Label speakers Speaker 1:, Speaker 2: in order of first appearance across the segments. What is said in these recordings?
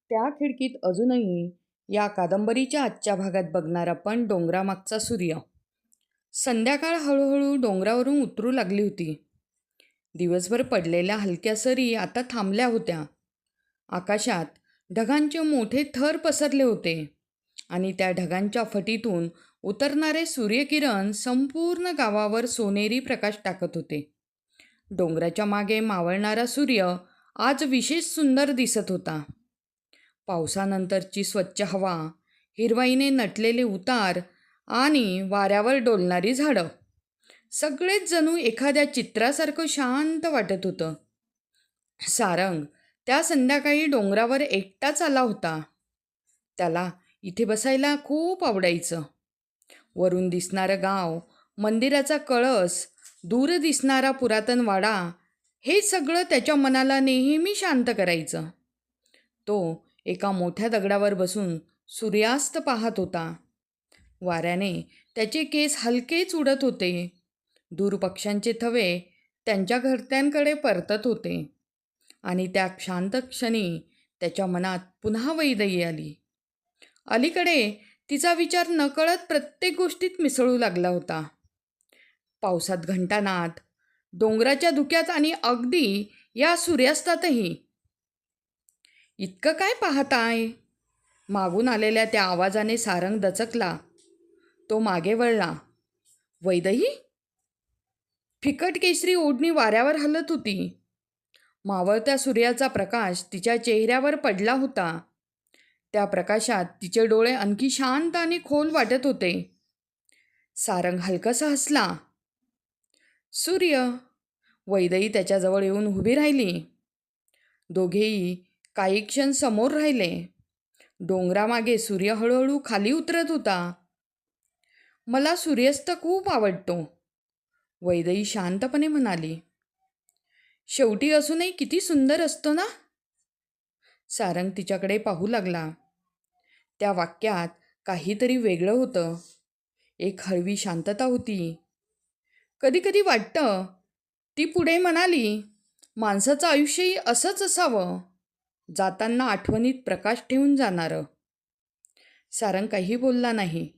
Speaker 1: त्या खिडकीत अजूनही या कादंबरीच्या आजच्या भागात बघणार आपण डोंगरामागचा सूर्य. संध्याकाळ हळूहळू डोंगरावरून उतरू लागली होती. दिवसभर पडलेल्या हलक्या सरी आता थांबल्या होत्या. आकाशात ढगांचे मोठे थर पसरले होते आणि त्या ढगांच्या फटीतून उतरणारे सूर्यकिरण संपूर्ण गावावर सोनेरी प्रकाश टाकत होते. डोंगराच्या मागे मावळणारा सूर्य आज विशेष सुंदर दिसत होता. पावसानंतरची स्वच्छ हवा, हिरवाईने नटलेले उतार आणि वाऱ्यावर डोलणारी झाडं, सगळेच जणू एखाद्या चित्रासारखं शांत वाटत होतं. सारंग त्या संध्याकाळी डोंगरावर एकटाच आला होता. त्याला इथे बसायला खूप आवडायचं. वरून दिसणारं गाव, मंदिराचा कळस, दूर दिसणारा पुरातन वाडा, हे सगळं त्याच्या मनाला नेहमी शांत करायचं. तो एका मोठ्या दगडावर बसून सूर्यास्त पाहत होता. वाऱ्याने त्याचे केस हलकेच उडत होते. दूर पक्ष्यांचे थवे त्यांच्या घरट्यांकडे परतत होते आणि त्या शांत क्षणी त्याच्या मनात पुन्हा वैदेही आली. अलीकडे तिचा विचार नकळत प्रत्येक गोष्टीत मिसळू लागला होता. पावसात घंटानाद, डोंगराच्या धुक्यात आणि अगदी या सूर्यास्तातही. इतकं काय पाहताय? मागून आलेल्या त्या आवाजाने सारंग दचकला. तो मागे वळला. वैदेही? फिकट केशरी ओढणी वाऱ्यावर हलत होती. मावळत्या सूर्याचा प्रकाश तिच्या चेहऱ्यावर पडला होता. त्या प्रकाशात तिचे डोळे आणखी शांत आणि खोल वाटत होते. सारंग हलकासा हसला. सूर्य. वैदेही त्याच्याजवळ येऊन उभी राहिली. दोघेही काही क्षण समोर राहिले. डोंगरामागे सूर्य हळूहळू खाली उतरत होता. मला सूर्यास्त खूप आवडतो, वैदेही शांतपणे म्हणाली. शेवटी असूनही किती सुंदर असतो ना? सारंग तिच्याकडे पाहू लागला. त्या वाक्यात काहीतरी वेगळं होतं. एक हळवी शांतता होती. कधी कधी वाटतं, ती पुढे म्हणाली, माणसाचं आयुष्यही असंच असावं, जाताना आठवणीत प्रकाश ठेवून जाणारं. सारंग काही बोलला नाही.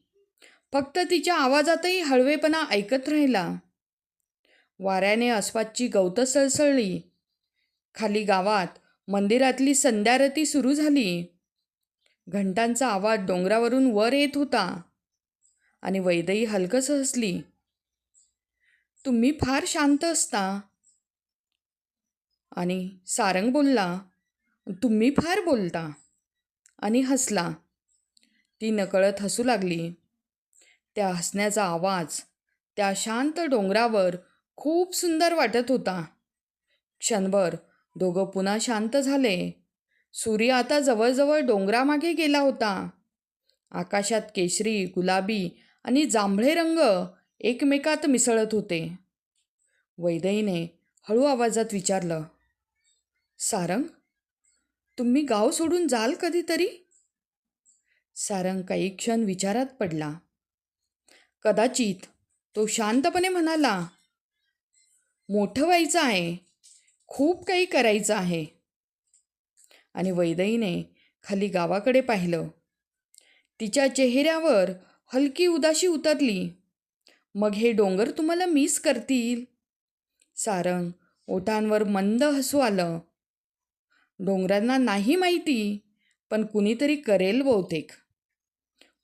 Speaker 1: फक्त तिच्या आवाजातही हळवेपणा ऐकत राहिला. वाऱ्याने आसपासची गवतं सळसळली. खाली गावात मंदिरातली संध्यारती सुरू झाली. घंटांचा आवाज डोंगरावरून वर येत होता आणि वैदेही हलकंसं हसली. तुम्ही फार शांत असता. आणि सारंग बोलला, तुम्ही फार बोलता, आणि हसला. ती नकळत हसू लागली. त्या हसण्याचा आवाज त्या शांत डोंगरावर खूप सुंदर वाटत होता. क्षणभर दोघं पुन्हा शांत झाले. सूर्य आता जवळजवळ डोंगरामागे गेला होता. आकाशात केशरी, गुलाबी आणि जांभळे रंग एकमेकात मिसळत होते. वैदेहीने हळू आवाजात विचारलं, सारंग, तुम्ही गाव सोडून जाल कधीतरी? सारंग काही क्षण विचारात पडला. कदाचित, तो शांतपणे म्हणाला. मोठं व्हायचं आहे, खूप काही करायचं आहे. आणि वैदेहीने खाली गावाकडे पाहिलं. तिच्या चेहऱ्यावर हलकी उदासी उतरली. मग हे डोंगर तुम्हाला मिस करतील? सारंग ओठांवर मंद हसू आलं. डोंगरांना नाही माहिती, पण कुणीतरी करेल बहुतेक.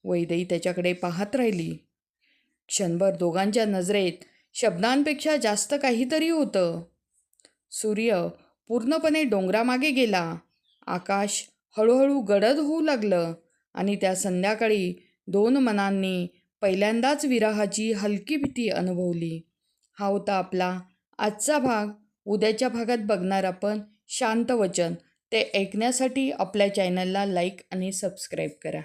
Speaker 1: वैदेही त्याच्याकडे पाहत राहिली. क्षणभर दोघांच्या नजरेत शब्दांपेक्षा जास्त काहीतरी होतं. सूर्य पूर्णपणे डोंगरामागे गेला. आकाश हळूहळू गडद होऊ लागलं आणि त्या संध्याकाळी दोन मनांनी पहिल्यांदाच विरहाची हलकी भीती अनुभवली. हा होता आपला आजचा भाग. उद्याच्या भागात बघणार आपण शांत वचन. ते ऐकण्यासाठी आपल्या चॅनलला लाईक आणि सबस्क्राईब करा.